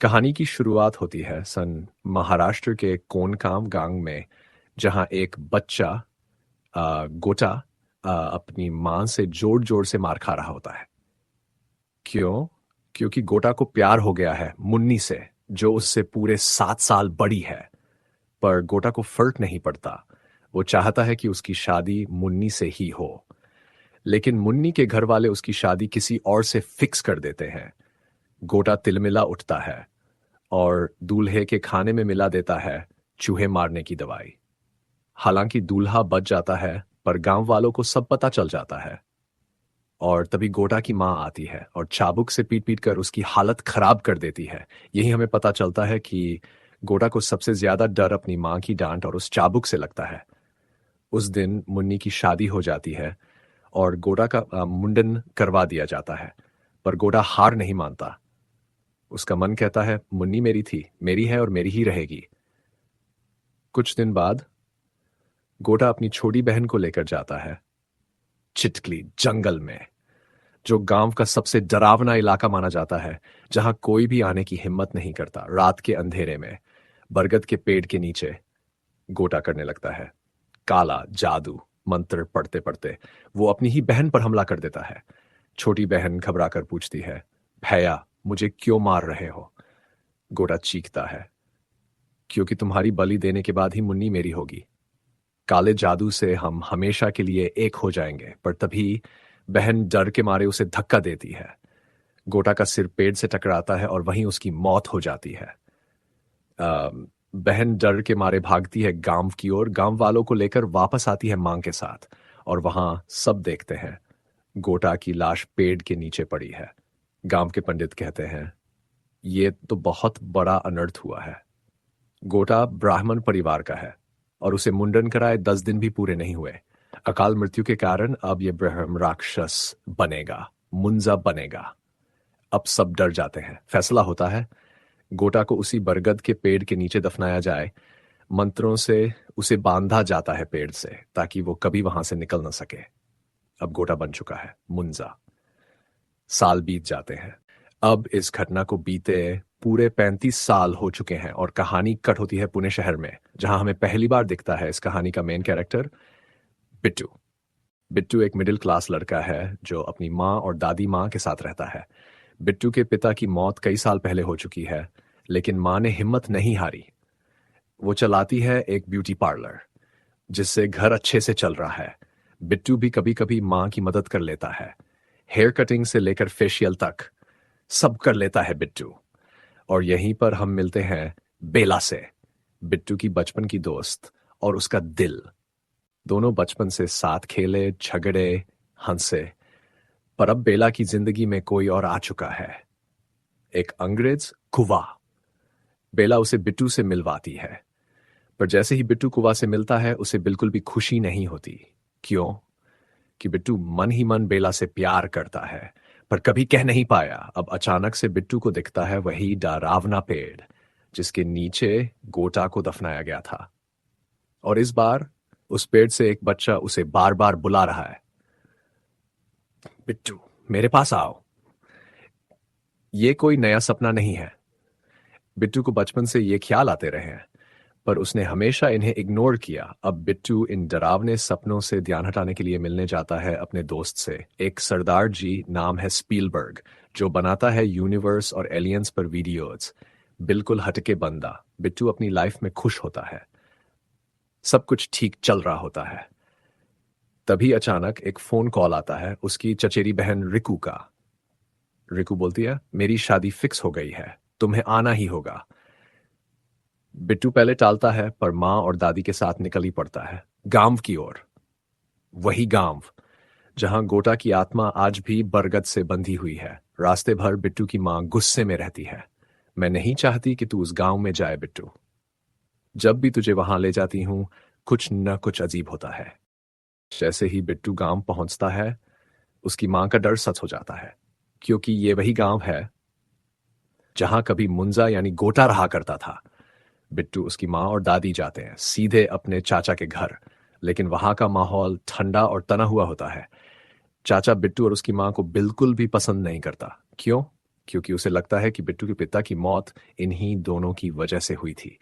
कहानी की शुरुआत होती है सन महाराष्ट्र के कोनकाम गांव में, जहां एक बच्चा गोटा अपनी मां से जोर जोर से मार खा रहा होता है। क्यों? क्योंकि गोटा को प्यार हो गया है मुन्नी से, जो उससे पूरे 7 साल बड़ी है। पर गोटा को फर्क नहीं पड़ता। वो चाहता है कि उसकी शादी मुन्नी से ही हो। लेकिन मुन्नी के घर वाले उसकी शादी किसी और से फिक्स कर देते हैं। गोटा तिलमिला उठता है और दूल्हे के खाने में मिला देता है चूहे मारने की दवाई। हालांकि दूल्हा बच जाता है, पर गांव वालों को सब पता चल जाता है। और तभी गोटा की मां आती है और चाबुक से पीट पीट कर उसकी हालत खराब कर देती है। यही हमें पता चलता है कि गोटा को सबसे ज्यादा डर अपनी मां की डांट और उस चाबुक से लगता है। उस दिन मुन्नी की शादी हो जाती है और गोटा का मुंडन करवा दिया जाता है। पर गोटा हार नहीं मानता। उसका मन कहता है मुन्नी मेरी थी, मेरी है और मेरी ही रहेगी। कुछ दिन बाद गोटा अपनी छोटी बहन को लेकर जाता है चिटकली जंगल में, जो गांव का सबसे डरावना इलाका माना जाता है, जहां कोई भी आने की हिम्मत नहीं करता। रात के अंधेरे में बरगद के पेड़ के नीचे गोटा करने लगता है काला जादू मंत्र पढ़ते पढ़ते। वो अपनी ही बहन पर हमला कर देता है। छोटी बहन घबरा कर पूछती है, भैया मुझे क्यों मार रहे हो? गोटा चीखता है, क्योंकि तुम्हारी बलि देने के बाद ही मुन्नी मेरी होगी। काले जादू से हम हमेशा के लिए एक हो जाएंगे। पर तभी बहन डर के मारे उसे धक्का देती है। गोटा का सिर पेड़ से टकराता है और वहीं उसकी मौत हो जाती है। बहन डर के मारे भागती है गांव की ओर, गांव वालों को लेकर वापस आती है मां के साथ। और वहां सब देखते हैं गोटा की लाश पेड़ के नीचे पड़ी है। गांव के पंडित कहते हैं, ये तो बहुत बड़ा अनर्थ हुआ है। गोटा ब्राह्मण परिवार का है और उसे मुंडन कराए 10 दिन भी पूरे नहीं हुए। अकाल मृत्यु के कारण अब यह ब्रह्म राक्षस बनेगा, मुंजा बनेगा। अब सब डर जाते हैं। फैसला होता है गोटा को उसी बरगद के पेड़ के नीचे दफनाया जाए। मंत्रों से उसे बांधा जाता है पेड़ से, ताकि वो कभी वहां से निकल न सके। अब गोटा बन चुका है मुंजा। साल बीत जाते हैं। अब इस घटना को बीते पूरे 35 साल हो चुके हैं और कहानी कट होती है पुणे शहर में, जहां हमें पहली बार दिखता है इस कहानी का मेन कैरेक्टर बिट्टू। बिट्टू एक मिडिल क्लास लड़का है जो अपनी माँ और दादी माँ के साथ रहता है। बिट्टू के पिता की मौत कई साल पहले हो चुकी है, लेकिन माँ ने हिम्मत नहीं हारी। वो चलाती है एक ब्यूटी पार्लर, जिससे घर अच्छे से चल रहा है। बिट्टू भी कभी कभी माँ की मदद कर लेता है। हेयर कटिंग से लेकर फेशियल तक सब कर लेता है बिट्टू। और यहीं पर हम मिलते हैं बेला से, बिट्टू की बचपन की दोस्त और उसका दिल। दोनों बचपन से साथ खेले, झगड़े, हंसे। पर अब बेला की जिंदगी में कोई और आ चुका है, एक अंग्रेज कुवा। बेला उसे बिट्टू से मिलवाती है। पर जैसे ही बिट्टू कुवा से मिलता है, उसे बिल्कुल भी खुशी नहीं होती। क्यों? कि बिट्टू मन ही मन बेला से प्यार करता है, पर कभी कह नहीं पाया। अब अचानक से बिट्टू को दिखता है वही डरावना पेड़, जिसके नीचे गोटा को दफनाया गया था। और इस बार उस पेड़ से एक बच्चा उसे बार बार बुला रहा है, बिट्टू मेरे पास आओ। ये कोई नया सपना नहीं है। बिट्टू को बचपन से ये ख्याल आते रहे हैं, पर उसने हमेशा इन्हें इग्नोर किया। अब बिट्टू इन डरावने सपनों से ध्यान हटाने के लिए मिलने जाता है अपने दोस्त से, एक सरदार जी नाम है स्पीलबर्ग, जो बनाता है यूनिवर्स और एलियंस पर वीडियोज। बिल्कुल हटके बंदा। बिट्टू अपनी लाइफ में खुश होता है, सब कुछ ठीक चल रहा होता है। तभी अचानक एक फोन कॉल आता है उसकी चचेरी बहन रिकू का। रिकू बोलती है, मेरी शादी फिक्स हो गई है, तुम्हें आना ही होगा। बिट्टू पहले टालता है, पर माँ और दादी के साथ निकल ही पड़ता है गांव की ओर। वही गांव जहां गोटा की आत्मा आज भी बरगद से बंधी हुई है। रास्ते भर बिट्टू की माँ गुस्से में रहती है, मैं नहीं चाहती कि तू उस गांव में जाए बिट्टू। जब भी तुझे वहां ले जाती हूं, कुछ न कुछ अजीब होता है। जैसे ही बिट्टू गांव पहुंचता है, उसकी मां का डर सच हो जाता है, क्योंकि ये वही गांव है जहां कभी मुंजा यानी गोटा रहा करता था। बिट्टू, उसकी माँ और दादी जाते हैं सीधे अपने चाचा के घर, लेकिन वहां का माहौल ठंडा और तना हुआ होता है। चाचा बिट्टू और उसकी माँ को बिल्कुल भी पसंद नहीं करता। क्यों? क्योंकि उसे लगता है कि बिट्टू के पिता की मौत इन्हीं दोनों की वजह से हुई थी।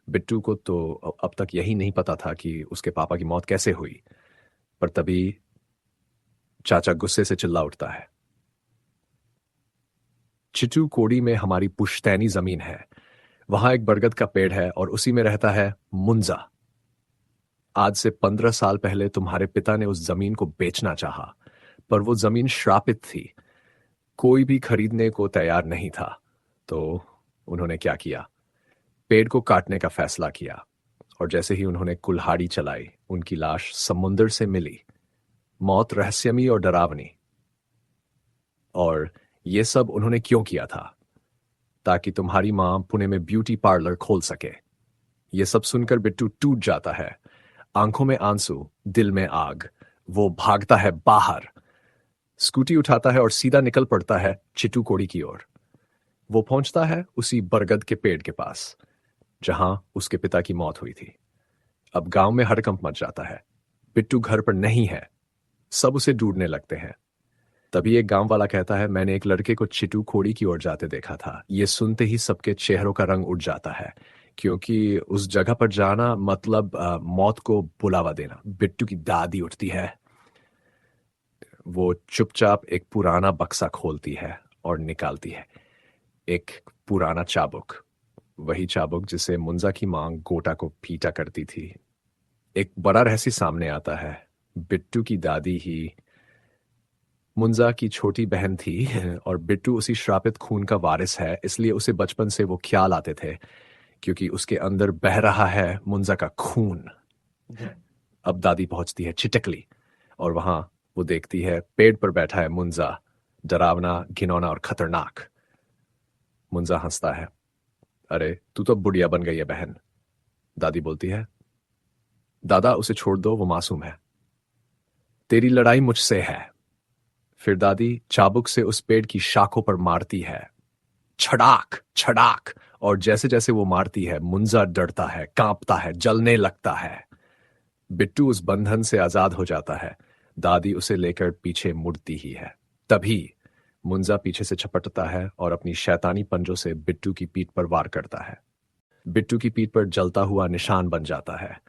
बिट्टू को तो अब तक यही नहीं पता था कि उसके पापा की मौत कैसे हुई। पर तभी चाचा गुस्से से चिल्ला उठता है, चिटू कोड़ी में हमारी पुश्तैनी जमीन है, वहां एक बरगद का पेड़ है और उसी में रहता है मुंजा। आज से 15 साल पहले तुम्हारे पिता ने उस जमीन को बेचना चाहा, पर वो जमीन श्रापित थी, कोई भी खरीदने को तैयार नहीं था। तो उन्होंने क्या किया? पेड़ को काटने का फैसला किया। और जैसे ही उन्होंने कुल्हाड़ी चलाई, उनकी लाश समुंदर से मिली। मौत रहस्यमयी और डरावनी। और ये सब उन्होंने क्यों किया था? ताकि तुम्हारी मां पुणे में ब्यूटी पार्लर खोल सके। ये सब सुनकर बिट्टू टूट जाता है, आंखों में आंसू, दिल में आग। वो भागता है बाहर, स्कूटी उठाता है और सीधा निकल पड़ता है चिट्टू कोड़ी की ओर। वो पहुंचता है उसी बरगद के पेड़ के पास जहां उसके पिता की मौत हुई थी। अब गांव में हड़कंप मच जाता है। बिट्टू घर पर नहीं है। सब उसे ढूंढने लगते हैं। तभी एक गांव वाला कहता है, मैंने एक लड़के को चिट्टू खोड़ी की ओर जाते देखा था। ये सुनते ही सबके चेहरों का रंग उठ जाता है, क्योंकि उस जगह पर जाना मतलब मौत को बुलावा देना। बिट्टू की दादी उठती है। वो चुपचाप एक पुराना बक्सा खोलती है और निकालती है एक पुराना चाबुक। वही चाबुक जिसे मुंजा की मां गोटा को पीटा करती थी। एक बड़ा रहस्य सामने आता है। बिट्टू की दादी ही मुंजा की छोटी बहन थी और बिट्टू उसी श्रापित खून का वारिस है, इसलिए उसे बचपन से वो ख्याल आते थे, क्योंकि उसके अंदर बह रहा है मुंजा का खून। अब दादी पहुंचती है चिटकली, और वहां वो देखती है पेड़ पर बैठा है मुंजा, डरावना, घिनौना और खतरनाक। मुंजा हंसता है, अरे तू तो बुढ़िया बन गई है बहन। दादी बोलती है, दादा उसे छोड़ दो, वो मासूम है। तेरी लड़ाई मुझसे है। फिर दादी चाबुक से उस पेड़ की शाखों पर मारती है, छड़ाक छड़ाक। और जैसे जैसे वो मारती है, मुंजा डरता है, कांपता है, जलने लगता है। बिट्टू उस बंधन से आजाद हो जाता है। दादी उसे लेकर पीछे मुड़ती ही है। तभी मुंजा पीछे से झपटता है और अपनी शैतानी पंजों से बिट्टू की पीठ पर वार करता है। बिट्टू की पीठ पर जलता हुआ निशान बन जाता है,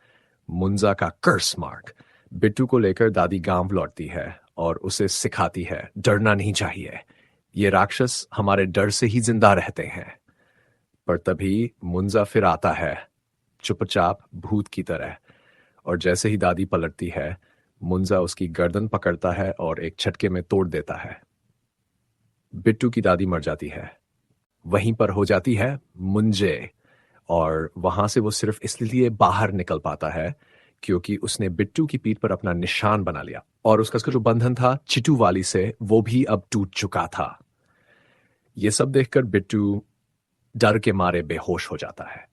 मुंजा का कर्स मार्क। बिट्टू को लेकर दादी गांव लौटती है और उसे सिखाती है, डरना नहीं चाहिए, ये राक्षस हमारे डर से ही जिंदा रहते हैं। पर तभी मुंजा फिर आता है, चुपचाप भूत की तरह। और जैसे ही दादी पलटती है, मुंजा उसकी गर्दन पकड़ता है और एक झटके में तोड़ देता है। बिट्टू की दादी मर जाती है। वहीं पर हो जाती है मुंजे। और वहां से वो सिर्फ इसलिए बाहर निकल पाता है क्योंकि उसने बिट्टू की पीठ पर अपना निशान बना लिया, और उसका जो बंधन था चिट्टू वाली से, वो भी अब टूट चुका था। ये सब देखकर बिट्टू डर के मारे बेहोश हो जाता है।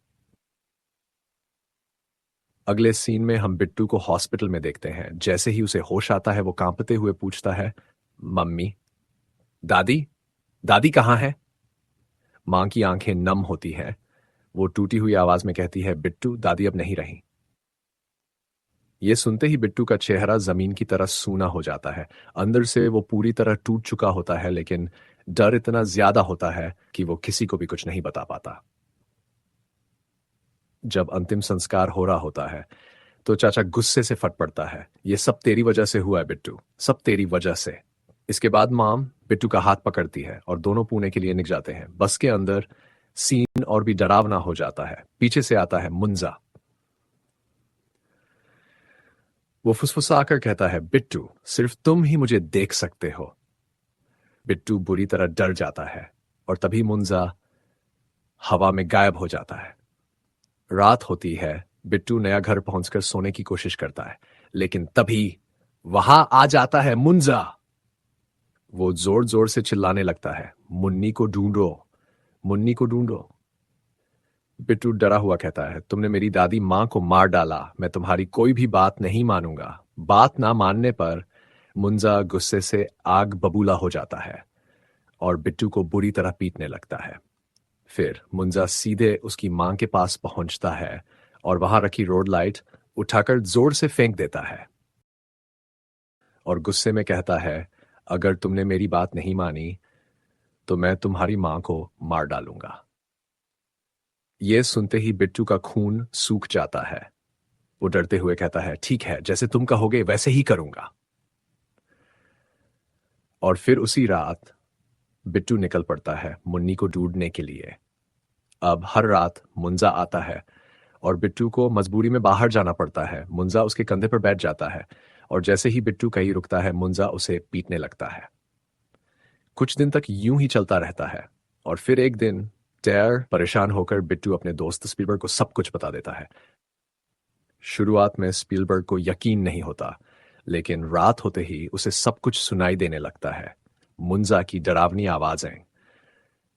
अगले सीन में हम बिट्टू को हॉस्पिटल में देखते हैं। जैसे ही उसे होश आता है, वो कांपते हुए पूछता है, मम्मी, दादी, दादी कहाँ है? मां की आंखें नम होती हैं। वो टूटी हुई आवाज में कहती है, बिट्टू, दादी अब नहीं रही। ये सुनते ही बिट्टू का चेहरा जमीन की तरह सूना हो जाता है। अंदर से वो पूरी तरह टूट चुका होता है, लेकिन डर इतना ज्यादा होता है कि वो किसी को भी कुछ नहीं बता पाता। जब अंतिम संस्कार हो रहा होता है, तो चाचा गुस्से से फट पड़ता है, ये सब तेरी वजह से हुआ है बिट्टू, सब तेरी वजह से। इसके बाद माम बिट्टू का हाथ पकड़ती है और दोनों पुणे के लिए निकल जाते हैं। बस के अंदर सीन और भी डरावना हो जाता है। पीछे से आता है मुंजा। वो फुसफुसाकर कहता है, बिट्टू, सिर्फ तुम ही मुझे देख सकते हो। बिट्टू बुरी तरह डर जाता है और तभी मुंजा हवा में गायब हो जाता है। रात होती है। बिट्टू नया घर पहुंचकर सोने की कोशिश करता है, लेकिन तभी वहां आ जाता है मुंजा। वो जोर जोर से चिल्लाने लगता है, मुन्नी को ढूंढो, मुन्नी को ढूंढो। बिट्टू डरा हुआ कहता है, तुमने मेरी दादी मां को मार डाला, मैं तुम्हारी कोई भी बात नहीं मानूंगा। बात ना मानने पर मुंजा गुस्से से आग बबूला हो जाता है और बिट्टू को बुरी तरह पीटने लगता है। फिर मुंजा सीधे उसकी मां के पास पहुंचता है और वहां रखी रोड लाइट उठाकर जोर से फेंक देता है और गुस्से में कहता है, अगर तुमने मेरी बात नहीं मानी तो मैं तुम्हारी मां को मार डालूंगा। ये सुनते ही बिट्टू का खून सूख जाता है। वो डरते हुए कहता है, ठीक है, जैसे तुम कहोगे वैसे ही करूंगा। और फिर उसी रात बिट्टू निकल पड़ता है मुन्नी को ढूंढने के लिए। अब हर रात मुंजा आता है और बिट्टू को मजबूरी में बाहर जाना पड़ता है। मुंजा उसके कंधे पर बैठ जाता है और जैसे ही बिट्टू कहीं रुकता है मुंजा उसे पीटने लगता है। कुछ दिन तक यूं ही चलता रहता है और फिर एक दिन टेर परेशान होकर बिट्टू अपने दोस्त स्पीलबर्ग को सब कुछ बता देता है। शुरुआत में स्पीलबर्ग को यकीन नहीं होता, लेकिन रात होते ही उसे सब कुछ सुनाई देने लगता है। मुंजा की डरावनी आवाजें,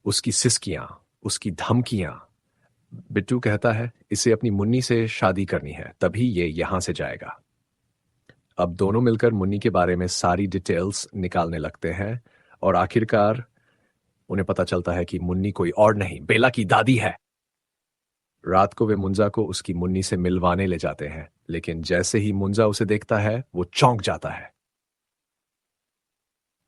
उसकी सिसकियां, उसकी धमकियां। बिट्टू कहता है इसे अपनी मुन्नी से शादी करनी है, तभी ये यहां से जाएगा। अब दोनों मिलकर मुन्नी के बारे में सारी डिटेल्स निकालने लगते हैं और आखिरकार उन्हें पता चलता है कि मुन्नी कोई और नहीं, बेला की दादी है। रात को वे मुंजा को उसकी मुन्नी से मिलवाने ले जाते हैं, लेकिन जैसे ही मुंजा उसे देखता है वो चौंक जाता है।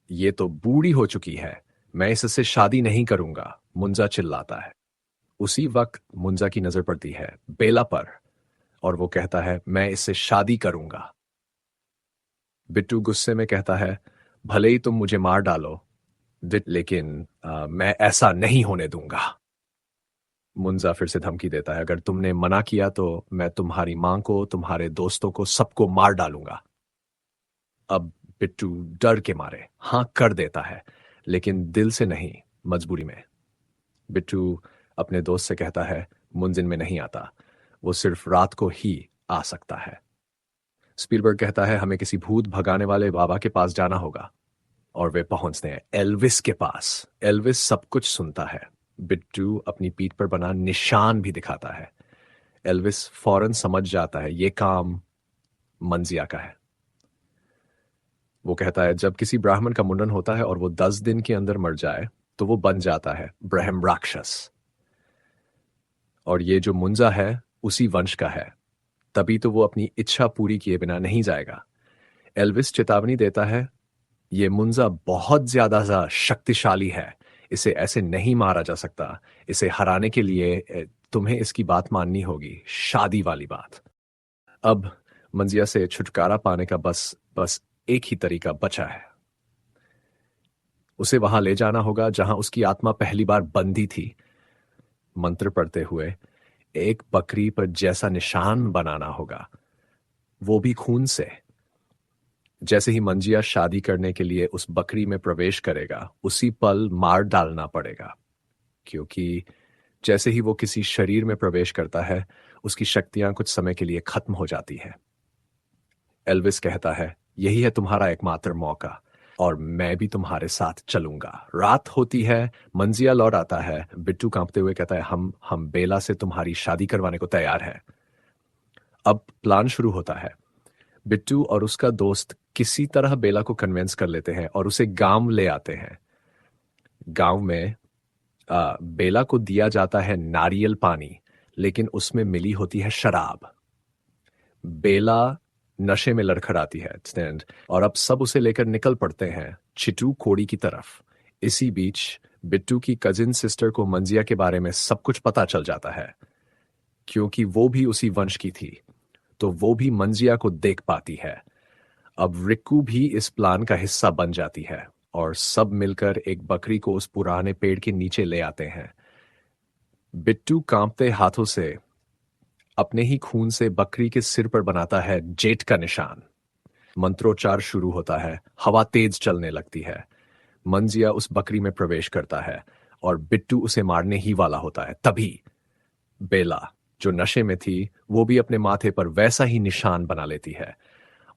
ये तो बूढ़ी हो चुकी है, मैं इससे शादी नहीं करूंगा, मुंजा चिल्लाता है। उसी वक्त मुंजा की नजर पड़ती है बेला पर और वो कहता है, मैं इससे शादी करूंगा। बिट्टू गुस्से में कहता है, भले ही तुम मुझे मार डालो, लेकिन मैं ऐसा नहीं होने दूंगा। मुंजा फिर से धमकी देता है, अगर तुमने मना किया तो मैं तुम्हारी मां को, तुम्हारे दोस्तों को, सबको मार डालूंगा। अब बिट्टू डर के मारे हाँ कर देता है, लेकिन दिल से नहीं, मजबूरी में। बिट्टू अपने दोस्त से कहता है, मुंजिन में नहीं आता, वो सिर्फ रात को ही आ सकता है। स्पीलबर्ग कहता है, हमें किसी भूत भगाने वाले बाबा के पास जाना होगा। और वे पहुंचते हैं एल्विस के पास। एल्विस सब कुछ सुनता है। बिट्टू अपनी पीठ पर बना निशान भी दिखाता है। एल्विस फौरन समझ जाता है ये काम मंजिया का है। वो कहता है, जब किसी ब्राह्मण का मुंडन होता है और वो 10 दिन के अंदर मर जाए तो वो बन जाता है ब्रह्म राक्षस। और ये जो मुंजा है उसी वंश का है, तभी तो वो अपनी इच्छा पूरी किए बिना नहीं जाएगा। एल्विस चेतावनी देता है, ये मुंजा बहुत ज्यादा शक्तिशाली है, इसे ऐसे नहीं मारा जा सकता। इसे हराने के लिए तुम्हें इसकी बात माननी होगी, शादी वाली बात। अब मंजिया से छुटकारा पाने का बस बस एक ही तरीका बचा है। उसे वहां ले जाना होगा जहां उसकी आत्मा पहली बार बंदी थी। मंत्र पढ़ते हुए एक बकरी पर जैसा निशान बनाना होगा, वो भी खून से। जैसे ही मंजिया शादी करने के लिए उस बकरी में प्रवेश करेगा, उसी पल मार डालना पड़ेगा, क्योंकि जैसे ही वो किसी शरीर में प्रवेश करता है उसकी शक्तियां कुछ समय के लिए खत्म हो जाती है। एल्विस कहता है, यही है तुम्हारा एकमात्र मौका और मैं भी तुम्हारे साथ चलूंगा। रात होती है, मंजिया लौट आता है। बिट्टू कांपते हुए कहता है, हम बेला से तुम्हारी शादी करवाने को तैयार है। अब प्लान शुरू होता है। बिट्टू और उसका दोस्त किसी तरह बेला को कन्विंस कर लेते हैं और उसे गांव ले आते हैं। गांव में बेला को दिया जाता है नारियल पानी, लेकिन उसमें मिली होती है शराब। बेला नशे में लड़खड़ाती है स्टैंड, और अब सब उसे लेकर निकल पड़ते हैं चिटू कोड़ी की तरफ। इसी बीच बिट्टू की कजिन सिस्टर को मंजिया के बारे में सब कुछ पता चल जाता है, क्योंकि वो भी उसी वंश की थी, तो वो भी मंजिया को देख पाती है। अब रिक्कू भी इस प्लान का हिस्सा बन जाती है और सब मिलकर एक बकरी को उस पुराने पेड़ के नीचे ले आते हैं। बिट्टू कांपते हाथों से अपने ही खून से बकरी के सिर पर बनाता है जेट का निशान। मंत्रोच्चार शुरू होता है, हवा तेज चलने लगती है। मंजिया उस बकरी में प्रवेश करता है और बिट्टू उसे मारने ही वाला होता है। तभी बेला, जो नशे में थी, वो भी अपने माथे पर वैसा ही निशान बना लेती है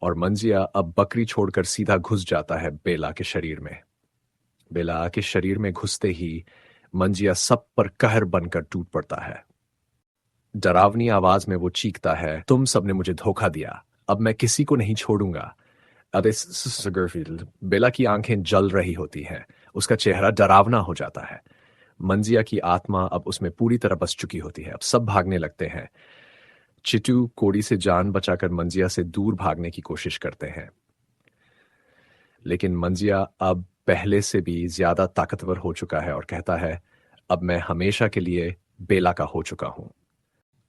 और मंजिया अब बकरी छोड़कर सीधा घुस जाता है बेला के शरीर में। बेला के शरीर में घुसते ही मंजिया सब पर कहर बनकर टूट पड़ता है। डरावनी आवाज में वो चीखता है, तुम सबने मुझे धोखा दिया, अब मैं किसी को नहीं छोड़ूंगा। अरे सगरफील्ड, बेला की आंखें जल रही होती हैं, उसका चेहरा डरावना हो जाता है। मंजिया की आत्मा अब उसमें पूरी तरह बस चुकी होती है। अब सब भागने लगते हैं। चिटू कोड़ी से जान बचाकर मंजिया से दूर भागने की कोशिश करते हैं, लेकिन मंजिया अब पहले से भी ज्यादा ताकतवर हो चुका है और कहता है, अब मैं हमेशा के लिए बेला का हो चुका हूं।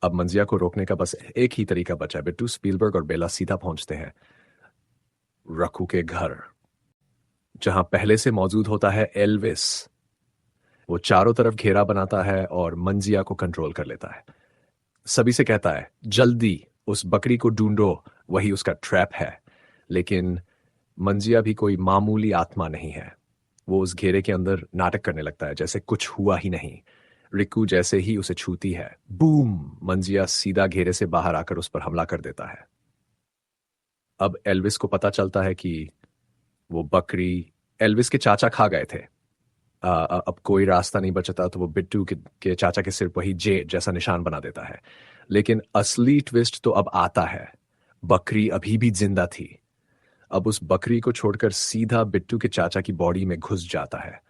अब मंजिया को रोकने का बस एक ही तरीका बचा है। बिट्टू, स्पीलबर्ग और बेला सीधा पहुंचते हैं रकू के घर, जहां पहले से मौजूद होता है एल्विस। वो चारों तरफ घेरा बनाता है और मंजिया को कंट्रोल कर लेता है। सभी से कहता है, जल्दी उस बकरी को ढूंढो, वही उसका ट्रैप है। लेकिन मंजिया भी कोई मामूली आत्मा नहीं है। वो उस घेरे के अंदर नाटक करने लगता है जैसे कुछ हुआ ही नहीं। रिकू जैसे ही उसे छूती है, बूम, मंजिया सीधा घेरे से बाहर आकर उस पर हमला कर देता है। अब एल्विस को पता चलता है कि वो बकरी एल्विस के चाचा खा गए थे। अब कोई रास्ता नहीं बचता, तो वो बिट्टू के चाचा के सिर पर ही जे जैसा निशान बना देता है। लेकिन असली ट्विस्ट तो अब आता है। बकरी अभी भी जिंदा थी। अब उस बकरी को छोड़कर सीधा बिट्टू के चाचा की बॉडी में घुस जाता है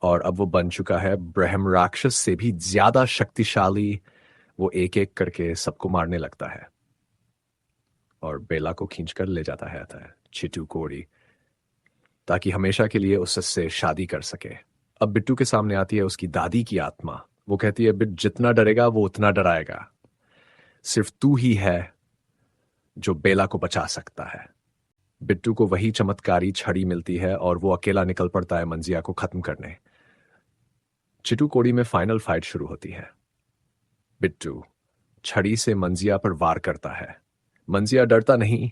और अब वो बन चुका है ब्रह्म राक्षस से भी ज्यादा शक्तिशाली। वो एक एक करके सबको मारने लगता है और बेला को खींचकर ले जाता है चिटू कोड़ी, ताकि हमेशा के लिए उससे शादी कर सके। अब बिट्टू के सामने आती है उसकी दादी की आत्मा। वो कहती है, बिट, जितना डरेगा वो उतना डराएगा। सिर्फ तू ही है जो बेला को बचा सकता है। बिट्टू को वही चमत्कारी छड़ी मिलती है और वो अकेला निकल पड़ता है मंजिया को खत्म करने। चिटू कोड़ी में फाइनल फाइट शुरू होती है। बिट्टू छड़ी से मंजिया पर वार करता है। मंजिया डरता नहीं।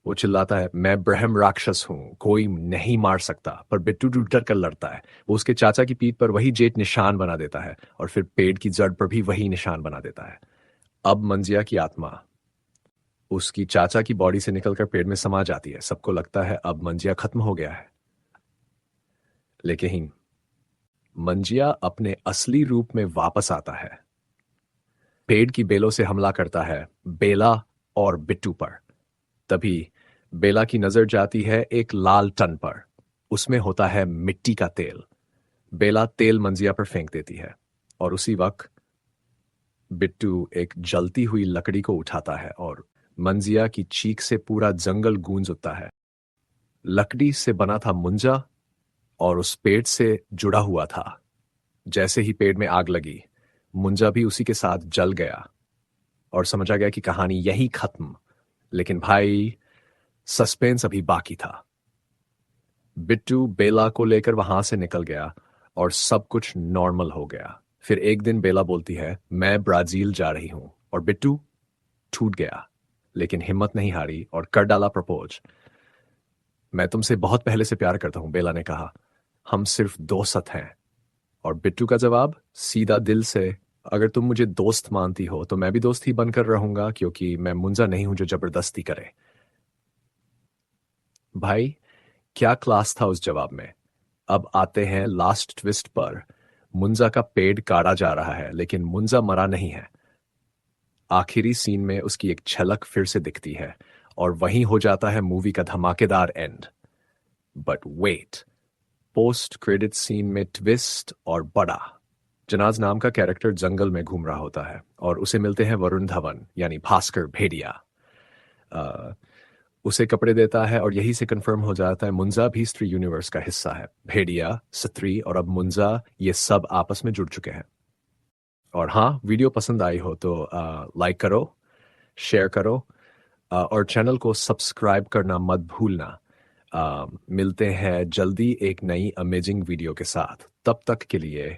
वो चिल्लाता है, मैं ब्रह्म राक्षस हूं, कोई नहीं मार सकता। पर बिट्टू डर कर लड़ता है। वो उसके चाचा की पीठ पर वही जेट निशान बना देता है और फिर पेड़ की जड़ पर भी वही निशान बना देता है। अब मंजिया की आत्मा उसकी चाचा की बॉडी से निकलकर पेड़ में समा जाती है। सबको लगता है अब मंजिया खत्म हो गया है, लेकिन मंजिया अपने असली रूप में वापस आता है। पेड़ की बेलों से हमला करता है बेला और बिट्टू पर। तभी बेला की नजर जाती है एक लाल टन पर। उसमें होता है मिट्टी का तेल। बेला तेल मंजिया पर फेंक देती है और उसी वक्त बिट्टू एक जलती हुई लकड़ी को उठाता है और मंजिया की चीख से पूरा जंगल गूंज उठता है। लकड़ी से बना था मुंजा और उस पेड़ से जुड़ा हुआ था। जैसे ही पेड़ में आग लगी, मुंजा भी उसी के साथ जल गया और समझा गया कि कहानी यही खत्म। लेकिन भाई, सस्पेंस अभी बाकी था। बिट्टू बेला को लेकर वहां से निकल गया और सब कुछ नॉर्मल हो गया। फिर एक दिन बेला बोलती है, मैं ब्राजील जा रही हूं, और बिट्टू छूट गया लेकिन हिम्मत नहीं हारी और कर डाला प्रपोज। मैं तुमसे बहुत पहले से प्यार करता हूं, बेला ने कहा। हम सिर्फ दोस्त हैं। और बिट्टू का जवाब सीधा दिल से, अगर तुम मुझे दोस्त मानती हो तो मैं भी दोस्त ही बनकर रहूंगा, क्योंकि मैं मुंजा नहीं हूं जो जबरदस्ती करे। भाई, क्या क्लास था उस जवाब में। अब आते हैं लास्ट ट्विस्ट पर। मुंजा का पेड़ काटा जा रहा है लेकिन मुंजा मरा नहीं है। आखिरी सीन में उसकी एक झलक फिर से दिखती है और वहीं हो जाता है मूवी का धमाकेदार end. But wait, post credit scene में ट्विस्ट और बड़ा। जनाज नाम का कैरेक्टर जंगल में घूम रहा होता है और उसे मिलते हैं वरुण धवन यानी भास्कर भेड़िया। अ, उसे कपड़े देता है और यही से कंफर्म हो जाता है मुंजा भी स्त्री यूनिवर्स का हिस्सा है। भेड़िया, स्त्री और अब मुंजा, ये सब आपस में जुड़ चुके हैं। और हाँ, वीडियो पसंद आई हो तो लाइक करो, शेयर करो और चैनल को सब्सक्राइब करना मत भूलना। मिलते हैं जल्दी एक नई अमेजिंग वीडियो के साथ। तब तक के लिए